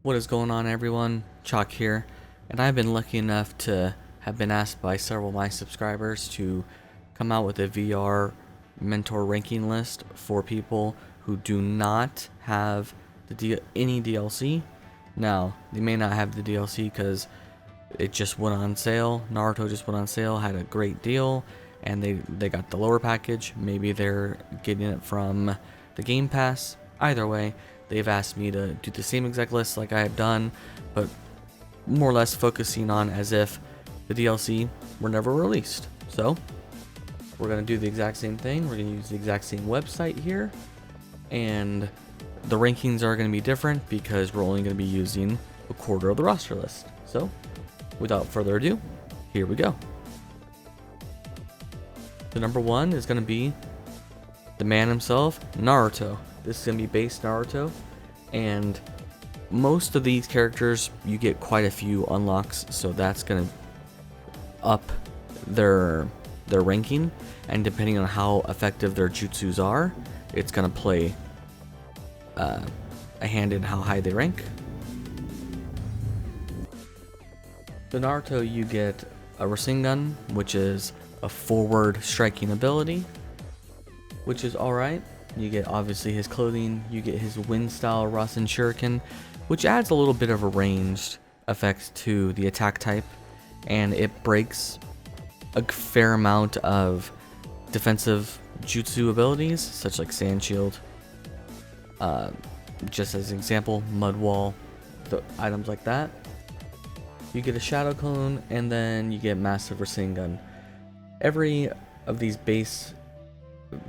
What is going on, everyone? Chalk here, and I've been lucky enough to have been asked by several of my subscribers to come out with a VR mentor ranking list for people who do not have any DLC. Now, they may not have the DLC because it just went on sale. Naruto just went on sale, had a great deal, and they got the lower package. Maybe they're getting it from the Game Pass. Either way, they've asked me to do the same exact list like I have done, but more or less focusing on as if the DLC were never released. So we're going to do the exact same thing. We're going to use the exact same website here, and the rankings are going to be different because we're only going to be using a quarter of the roster list. So without further ado, here we go. The number one is going to be the man himself, Naruto. This is going to be base Naruto, and most of these characters you get quite a few unlocks, so that's going to up their ranking, and depending on how effective their jutsus are, it's going to play a hand in how high they rank. The Naruto, you get a Rasengan, which is a forward striking ability, which is alright. You get obviously his clothing, you get his wind style Rasen Shuriken, which adds a little bit of a ranged effect to the attack type, and it breaks a fair amount of defensive jutsu abilities, such like Sand Shield. Just as an example, Mud Wall, items like that. You get a Shadow Clone, and then you get Massive Rasengan. Every of these base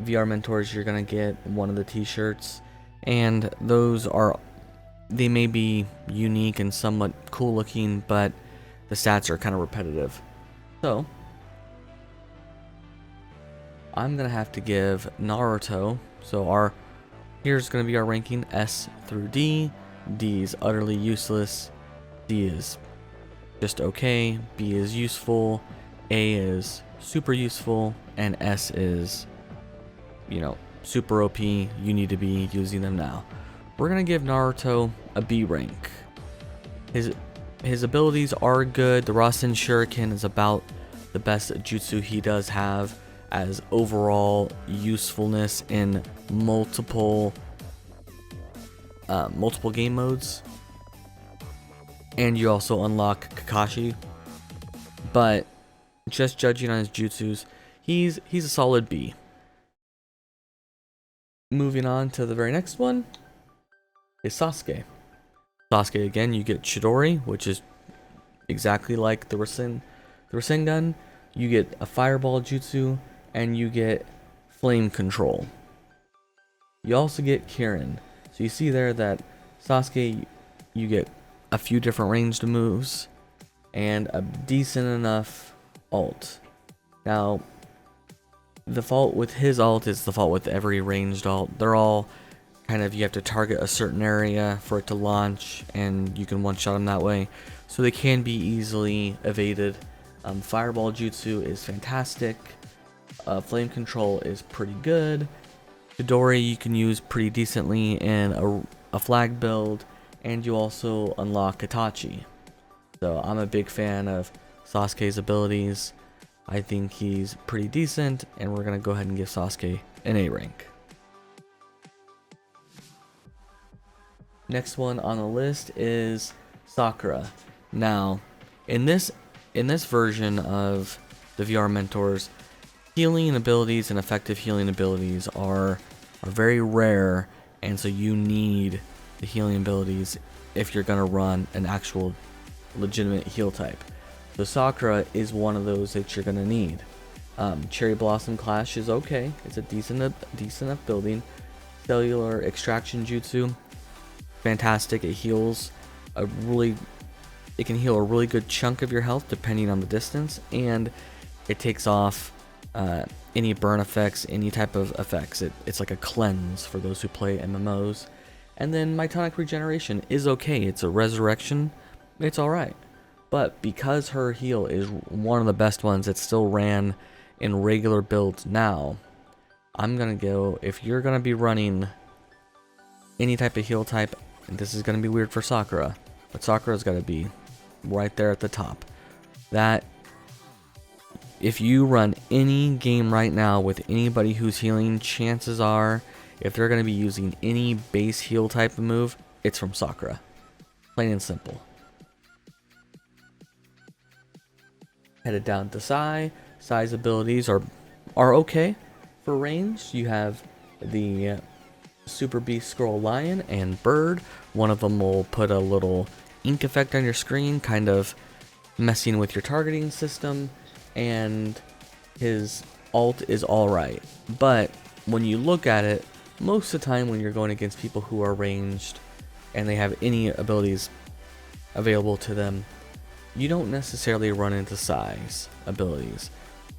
VR mentors, you're gonna get one of the t-shirts, and they may be unique and somewhat cool looking, but the stats are kind of repetitive. So I'm gonna have to give Naruto, so here's gonna be our ranking: S through D. D is utterly useless, D is just okay, B is useful, A is super useful, and S is, super OP. You need to be using them now. We're gonna give Naruto a B rank. His abilities are good. The Rasen Shuriken is about the best jutsu he does have as overall usefulness in multiple game modes. And you also unlock Kakashi, but just judging on his jutsus, he's a solid B. Moving on to the very next one is Sasuke. Sasuke, again, you get Chidori, which is exactly like the Rasengan. You get a Fireball jutsu, and you get Flame Control. You also get Kirin. So you see there that Sasuke, you get a few different ranged moves and a decent enough ult. Now, the fault with his ult is the fault with every ranged ult. They're all kind of, you have to target a certain area for it to launch, and you can one-shot them that way. So they can be easily evaded. Fireball jutsu is fantastic. Flame Control is pretty good. Chidori you can use pretty decently in a flag build, and you also unlock Itachi. So I'm a big fan of Sasuke's abilities. I think he's pretty decent, and we're going to go ahead and give Sasuke an A rank. Next one on the list is Sakura. Now, in this version of the VR mentors, healing abilities and effective healing abilities are very rare, and so you need the healing abilities if you're going to run an actual legitimate heal type. So Sakura is one of those that you're going to need. Cherry Blossom Clash is okay. It's a decent enough building. Cellular Extraction Jutsu, fantastic. It can heal a really good chunk of your health depending on the distance, and it takes off any burn effects, any type of effects. It's like a cleanse for those who play MMOs. And then Mitonic Regeneration is okay. It's a resurrection. It's alright. But because her heal is one of the best ones that still ran in regular builds now, I'm going to go, if you're going to be running any type of heal type, and this is going to be weird for Sakura, but Sakura's got to be right there at the top. That, if you run any game right now with anybody who's healing, chances are, if they're going to be using any base heal type of move, it's from Sakura. Plain and simple. Headed down to Sai. Sai's abilities are okay for range. You have the Super Beast Scroll Lion and Bird. One of them will put a little ink effect on your screen, kind of messing with your targeting system, and his alt is alright. But when you look at it, most of the time when you're going against people who are ranged and they have any abilities available to them, you don't necessarily run into Sai's abilities.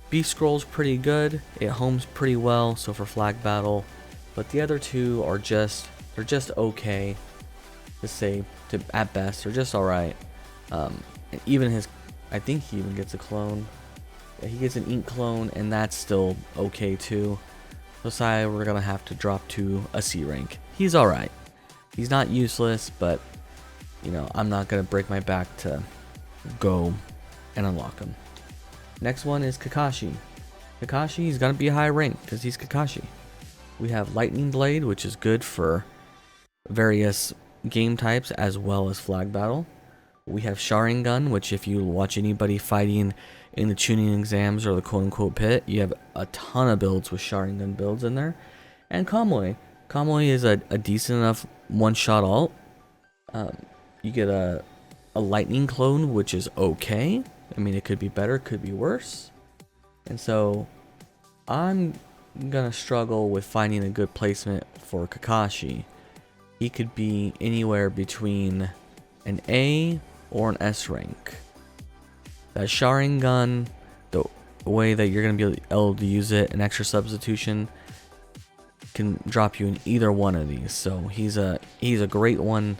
Beast Scroll's pretty good, it homes pretty well, so for flag battle, but the other two are they're just okay to say, at best, they're just alright. And even his, I think he even gets a clone. Yeah, he gets an ink clone, and that's still okay too. So Sai, we're gonna have to drop to a C rank. He's alright. He's not useless, but you know, I'm not gonna break my back to go and unlock him. Next one is Kakashi. Kakashi's gonna be a high rank because he's Kakashi. We have Lightning Blade, which is good for various game types as well as flag battle. We have Sharingan, which if you watch anybody fighting in the tuning exams or the quote-unquote pit, you have a ton of builds with Sharingan builds in there. And Kamui. Kamui is a decent enough one-shot alt. You get a lightning clone, which is okay. I mean, it could be better, could be worse. And so I'm gonna struggle with finding a good placement for Kakashi. He could be anywhere between an A or an S rank. That Sharingan, the way that you're gonna be able to use it, an extra substitution, can drop you in either one of these. So he's a great one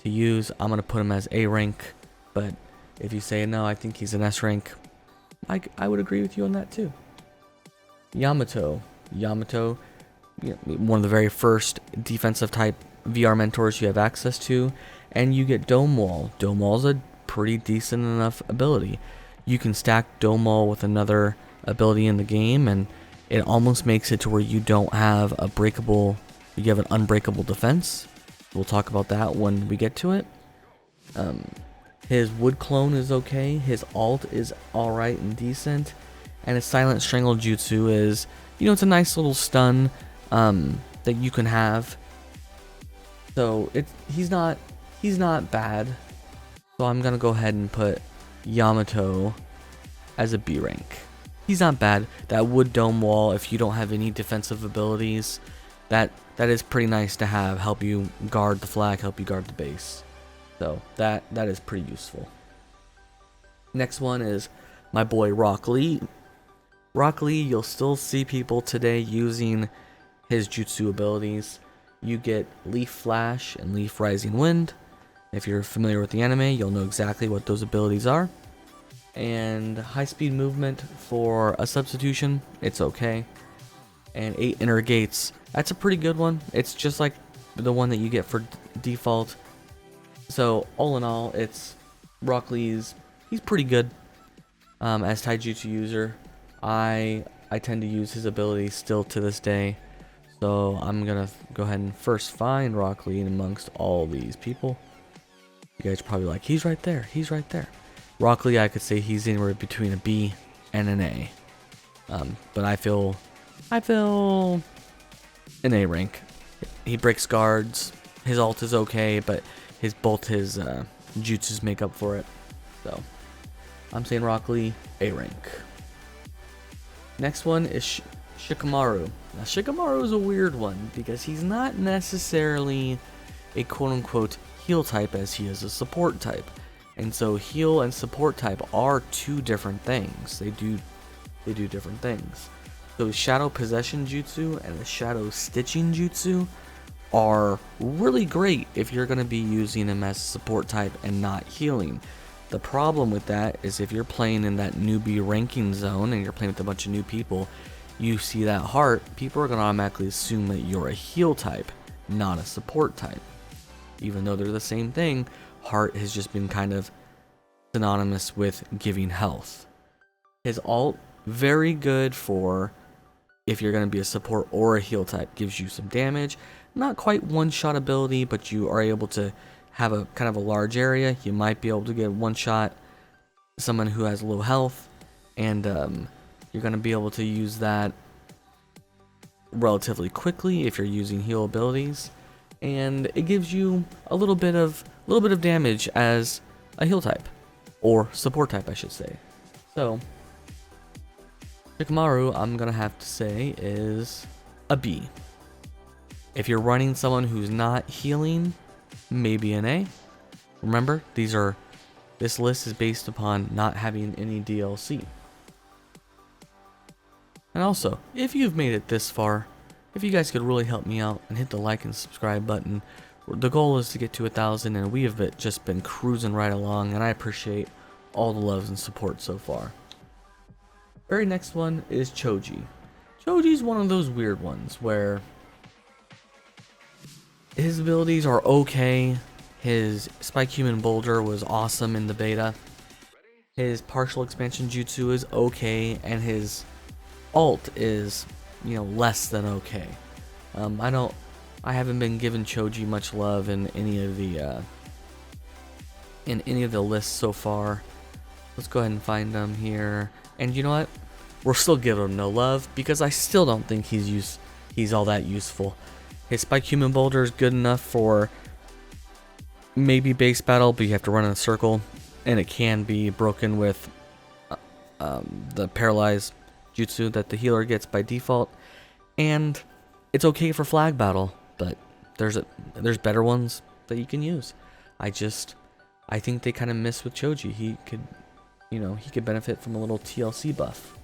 to use. I'm gonna put him as A rank, but if you say no, I think he's an S rank, I would agree with you on that too. Yamato, you know, one of the very first defensive type VR mentors you have access to, and you get Dome Wall. Dome Wall's a pretty decent enough ability. You can stack Dome Wall with another ability in the game, and it almost makes it to where you don't have a breakable, you have an unbreakable defense. We'll talk about that when we get to it. His wood clone is okay, his alt is alright and decent, and his silent strangle jutsu is, you know, it's a nice little stun that you can have. So he's not bad. So I'm gonna go ahead and put Yamato as a B rank. He's not bad. That wood dome wall, if you don't have any defensive abilities, that is pretty nice to have. Help you guard the flag, help you guard the base. So that is pretty useful. Next one is my boy Rock Lee. Rock Lee, you'll still see people today using his jutsu abilities. You get Leaf Flash and Leaf Rising Wind. If you're familiar with the anime, you'll know exactly what those abilities are. And high speed movement for a substitution, it's okay. And 8 inner gates, that's a pretty good one. It's just like the one that you get for default. So all in all, it's Rock Lee's, he's pretty good as taijutsu user. I tend to use his abilities still to this day. So I'm gonna go ahead and first find Rock Lee amongst all these people. You guys are probably like, he's right there, he's right there. Rock Lee, I could say he's anywhere between a B and an A. But I feel an A rank. He breaks guards. His ult is okay, but both his jutsus make up for it. So I'm saying Rock Lee, A rank. Next one is Shikamaru. Now Shikamaru is a weird one because he's not necessarily a quote-unquote heal type as he is a support type. And so heal and support type are two different things. They do different things. So Shadow Possession Jutsu and the Shadow Stitching Jutsu are really great if you're going to be using him as a support type and not healing. The problem with that is if you're playing in that newbie ranking zone and you're playing with a bunch of new people, you see that heart, people are going to automatically assume that you're a heal type, not a support type. even though they're the same thing. Heart has just been kind of synonymous with giving health. His ult, very good for if you're going to be a support or a heal type, gives you some damage. Not quite one-shot ability, but you are able to have a kind of a large area. You might be able to get one-shot someone who has low health, and you're going to be able to use that relatively quickly if you're using heal abilities, and it gives you a little bit of damage as a heal type, or support type I should say. So Shikamaru, I'm gonna have to say, is a B. If you're running someone who's not healing, maybe an A. Remember, this list is based upon not having any DLC. And also, if you've made it this far, if you guys could really help me out and hit the like and subscribe button. The goal is to get to 1,000, and we have just been cruising right along, and I appreciate all the love and support so far. Very next one is Choji. Choji's one of those weird ones where his abilities are okay. His Spike Human Boulder was awesome in the beta. His partial expansion jutsu is okay, and his ult is, less than okay. I haven't been given Choji much love in any of the lists so far. Let's go ahead and find them here. And you know what? We're still giving him no love because I still don't think he's all that useful. His Spike Human Boulder is good enough for maybe base battle, but you have to run in a circle, and it can be broken with the paralyzed jutsu that the healer gets by default, and it's okay for flag battle, but there's better ones that you can use. I think they kind of miss with Choji. He could benefit from a little TLC buff.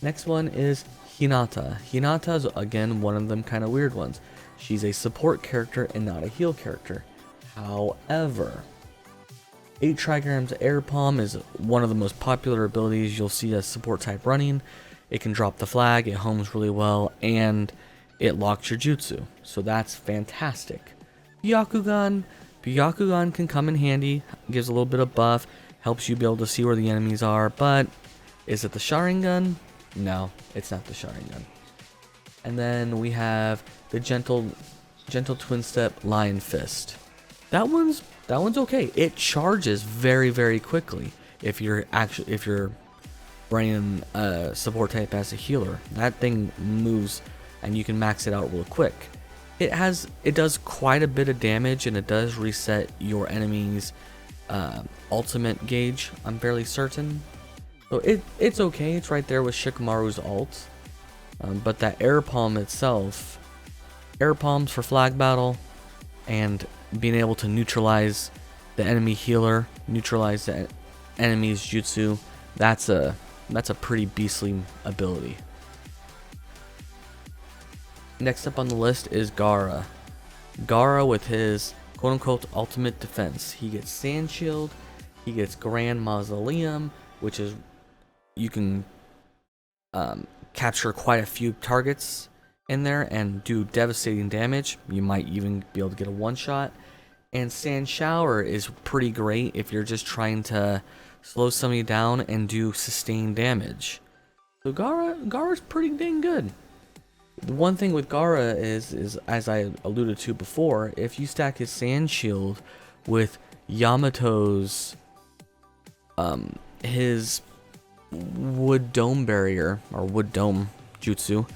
Next one is Hinata. Hinata's again one of them kind of weird ones. She's a support character and not a heal character. However, 8 trigrams air palm is one of the most popular abilities you'll see a support type running. It can drop the flag, it homes really well, and it locks your jutsu. So that's fantastic. Byakugan can come in handy, gives a little bit of buff, helps you be able to see where the enemies are, but is it the Sharingan? No, it's not the Sharingan. And then we have the gentle twin step Lion Fist. That one's okay. It charges very, very quickly if you're running a support type as a healer. That thing moves and you can max it out real quick. It does quite a bit of damage, and it does reset your enemy's ultimate gauge, I'm fairly certain. So it's okay. It's right there with Shikamaru's ult. But that air palm itself, air palms for flag battle, and being able to neutralize the enemy healer, neutralize the enemy's jutsu, that's a pretty beastly ability. Next up on the list is Gaara. Gaara with his quote-unquote ultimate defense. He gets Sand Shield, he gets Grand Mausoleum, which is you can capture quite a few targets in there and do devastating damage. You might even be able to get a one-shot. And Sand Shower is pretty great if you're just trying to slow somebody down and do sustained damage. So Gaara's pretty dang good. The one thing with Gaara is as I alluded to before, if you stack his Sand Shield with Yamato's his Wood Dome barrier or Wood Dome jutsu,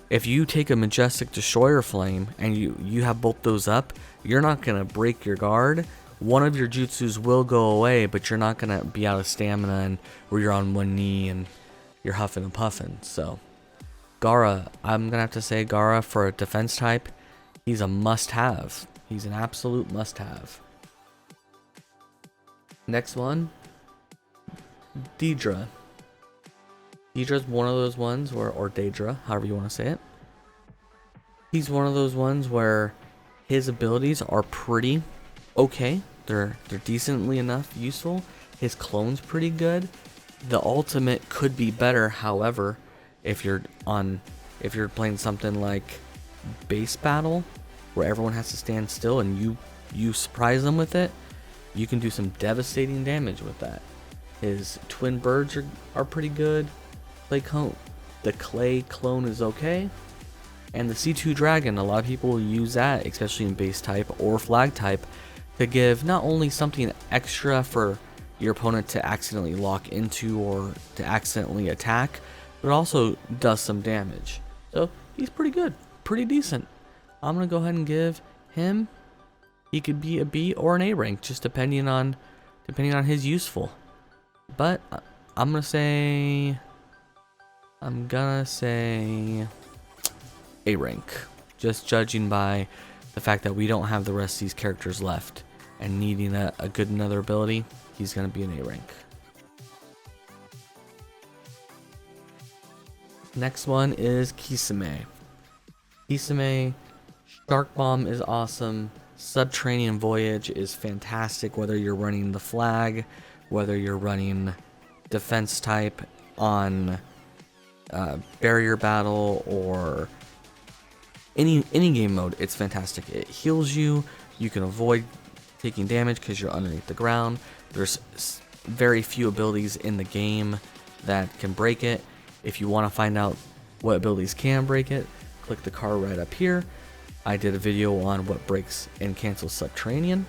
if you take a Majestic Destroyer Flame and you have both those up, you're not gonna break your guard. One of your jutsus will go away, but you're not gonna be out of stamina and where you're on one knee and you're huffing and puffing. So Gaara, I'm gonna have to say Gaara for a defense type, he's a must-have. He's an absolute must-have. Next one, Deidara. Deidara's one of those ones where, or Deidara, however you want to say it. He's one of those ones where his abilities are pretty okay. They're decently enough useful. His clone's pretty good. The ultimate could be better, however, if you're playing something like base battle, where everyone has to stand still and you surprise them with it, you can do some devastating damage with that. His twin birds are pretty good. The clay clone is okay. And the C2 dragon, a lot of people will use that, especially in base type or flag type, to give not only something extra for your opponent to accidentally lock into or to accidentally attack, but also does some damage. So he's pretty good, pretty decent. I'm gonna go ahead and give him, he could be a B or an A rank, just depending on his useful. But I'm gonna say A rank, just judging by the fact that we don't have the rest of these characters left, and needing a good another ability, he's gonna be an A rank. Next one is Kisame. Kisame, Shark Bomb is awesome. Subterranean Voyage is fantastic, whether you're running the flag, whether you're running defense type on barrier battle, or any game mode. It's fantastic. It heals you. You can avoid taking damage because you're underneath the ground. There's very few abilities in the game that can break it. If you want to find out what abilities can break it, click the card right up here. I did a video on what breaks and cancels Subterranean.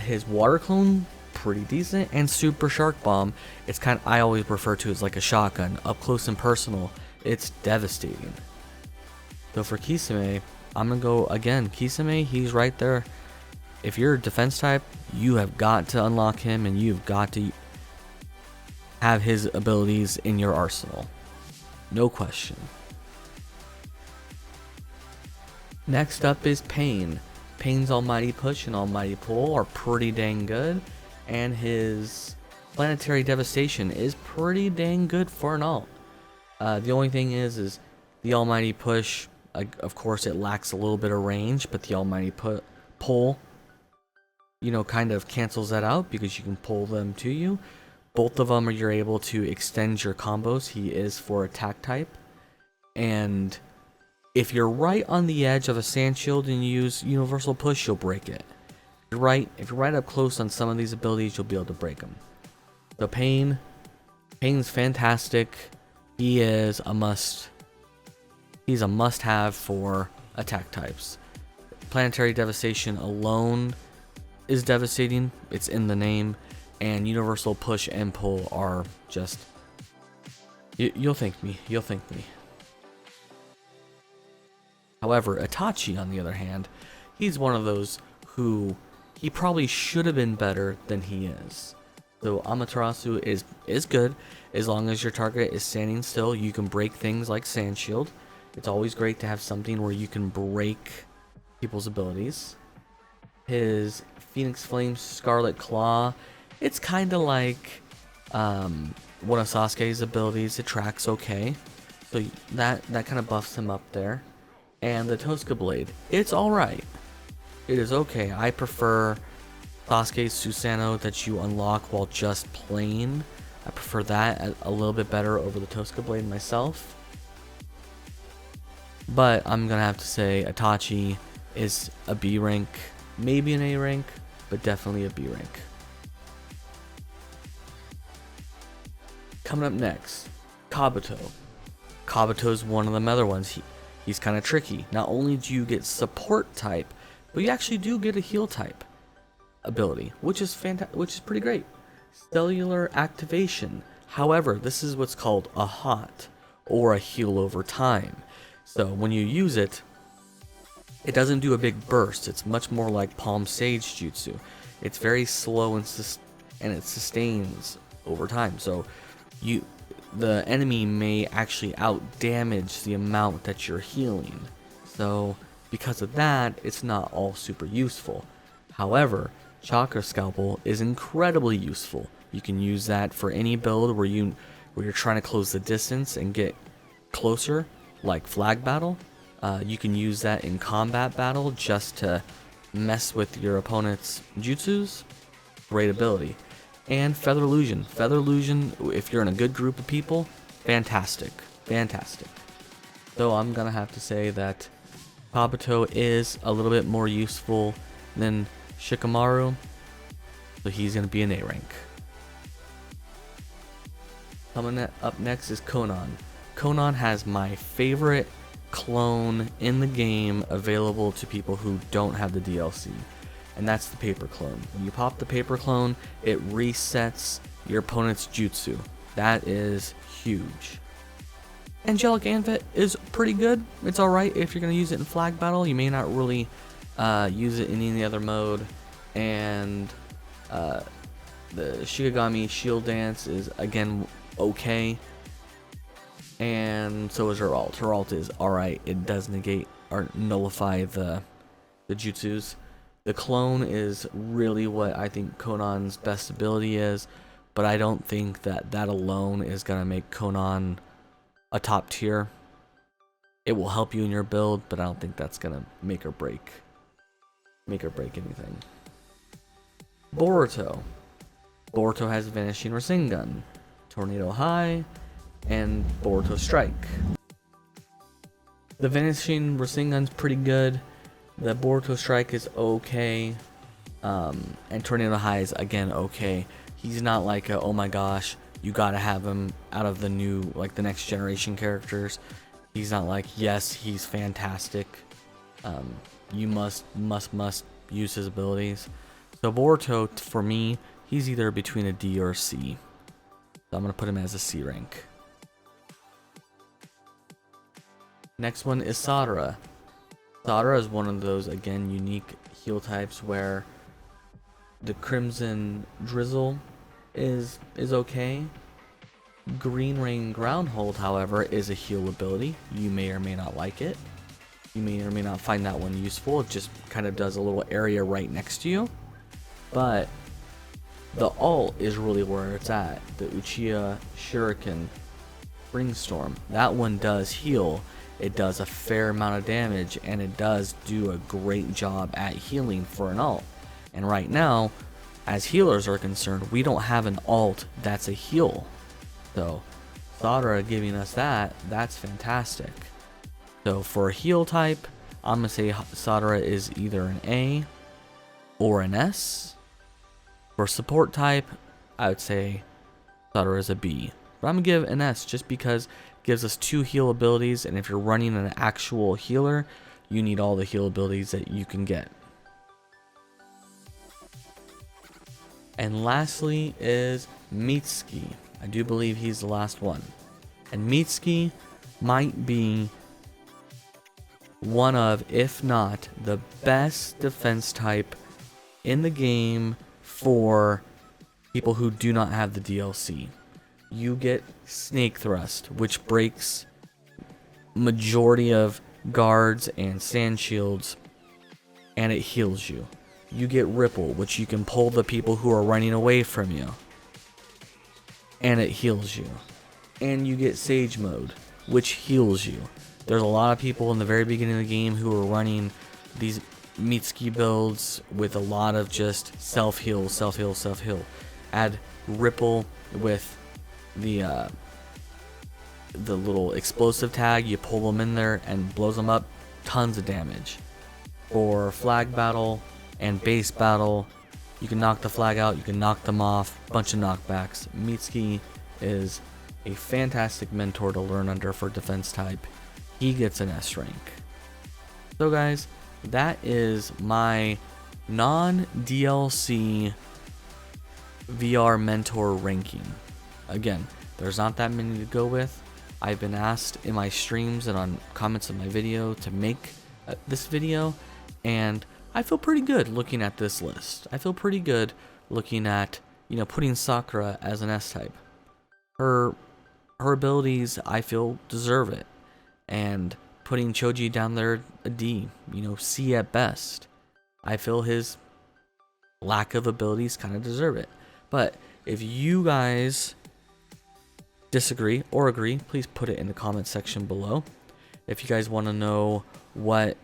His water clone, pretty decent, and Super Shark Bomb, it's I always refer to it as like a shotgun, up close and personal. It's devastating. So for Kisame, I'm gonna go again. Kisame, he's right there. If you're a defense type, you have got to unlock him, and you've got to have his abilities in your arsenal. No question. Next up is Pain. Pain's Almighty Push and Almighty Pull are pretty dang good, and his Planetary Devastation is pretty dang good for an alt. The only thing is the Almighty Push, of course it lacks a little bit of range, but the Almighty Pull, kind of cancels that out because you can pull them to you. Both of them you're able to extend your combos. He is for attack type, and if you're right on the edge of a sand shield and you use Universal Push, you'll break it. If you're right up close on some of these abilities, you'll be able to break them. So Pain's fantastic. He is a must. He's a must-have for attack types. Planetary Devastation alone is devastating. It's in the name, and Universal Push and Pull are just. You'll thank me. You'll thank me. However, Itachi, on the other hand, he's one of those who he probably should have been better than he is. So Amaterasu is good as long as your target is standing still. You can break things like Sand Shield. It's always great to have something where you can break people's abilities. His Phoenix Flame Scarlet Claw, it's kind of like one of Sasuke's abilities. It tracks okay, so that kind of buffs him up there. And the Tosca Blade, it's alright. It is okay. I prefer Sasuke's Susanoo that you unlock while just playing. I prefer that a little bit better over the Tosca Blade myself. But I'm gonna have to say Itachi is a B rank, maybe an A rank, but definitely a B rank. Coming up next, Kabuto. Kabuto is one of the other ones. He's kind of tricky. Not only do you get support type, but you actually do get a heal type ability, which is pretty great. Cellular Activation. However, this is what's called a hot or a heal over time. So when you use it, it doesn't do a big burst. It's much more like Palm Sage Jutsu. It's very slow and it sustains over time. So the enemy may actually out damage the amount that you're healing. So because of that, it's not all super useful. However, Chakra Scalpel is incredibly useful. You can use that for any build where you're trying to close the distance and get closer, like flag battle. You can use that in combat battle just to mess with your opponent's jutsus. Great ability. And Feather Illusion. Feather Illusion, if you're in a good group of people, fantastic. Fantastic. So I'm going to have to say that Kabuto is a little bit more useful than Shikamaru, so he's going to be an A rank. Coming up next is Konan. Konan has my favorite clone in the game available to people who don't have the DLC, and that's the paper clone. When you pop the paper clone, it resets your opponent's jutsu. That is huge. Angelic Anvit is pretty good. It's alright if you're going to use it in flag battle. You may not really use it in any other mode. And the Shikigami Shield Dance is, again, okay. And so is her ult. Her ult is alright. It does negate or nullify the jutsus. The clone is really what I think Konan's best ability is. But I don't think that alone is going to make Konan a top tier. It will help you in your build, but I don't think that's gonna make or break anything. Boruto has Vanishing Rasengan, Tornado High, and Boruto Strike. The Vanishing Rasengan's pretty good. The Boruto Strike is okay, and Tornado High is again okay. He's not like a, oh my gosh, you gotta have him out of the new, like the next generation characters. He's not like, yes, he's fantastic. You must use his abilities. So Boruto, for me, he's either between a D or a C. So I'm gonna put him as a C rank. Next one is Sarada. Sarada is one of those, again, unique heal types where the Crimson Drizzle is okay. Green Rain Groundhold, however, is a heal ability. You may or may not like it. You may or may not find that one useful. It just kind of does a little area right next to you. But the ult is really where it's at. The Uchiha Shuriken Ringstorm. That one does heal. It does a fair amount of damage, and it does do a great job at healing for an ult. And right now, as healers are concerned, we don't have an ult that's a heal. So Sarada giving us that's fantastic. So for a heal type, I'm going to say Sarada is either an A or an S. For support type, I would say Sarada is a B. But I'm going to give an S just because it gives us 2 heal abilities, and if you're running an actual healer, you need all the heal abilities that you can get. And lastly is Mitsuki. I do believe he's the last one. And Mitsuki might be one of, if not the best defense type in the game for people who do not have the DLC. You get Snake Thrust, which breaks majority of guards and sand shields, and it heals you. You get Ripple, which you can pull the people who are running away from you, and it heals you. And you get Sage Mode, which heals you. There's a lot of people in the very beginning of the game who are running these Mitsuki builds with a lot of just self-heal. Add Ripple with the little explosive tag. You pull them in there and blows them up. Tons of damage. For flag battle and base battle, you can knock the flag out, you can knock them off, bunch of knockbacks. Mitsuki is a fantastic mentor to learn under for defense type. He gets an S rank. So guys, that is my non-DLC VR mentor ranking. Again, there's not that many to go with. I've been asked in my streams and on comments of my video to make this video, and I feel pretty good looking at this list. I feel pretty good looking at, putting Sakura as an S-type. Her abilities, I feel, deserve it. And putting Choji down there a D, C at best. I feel his lack of abilities kind of deserve it. But if you guys disagree or agree, please put it in the comment section below. If you guys want to know what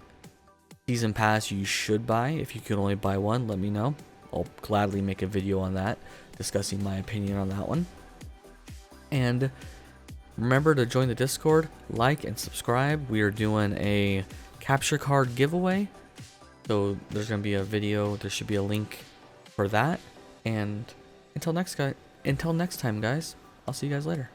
season pass you should buy, if you can only buy one, let me know. I'll gladly make a video on that, discussing my opinion on that one. And remember to join the Discord, like and subscribe. We are doing a capture card giveaway. So there's gonna be a video. There should be a link for that. And until next time, guys. I'll see you guys later.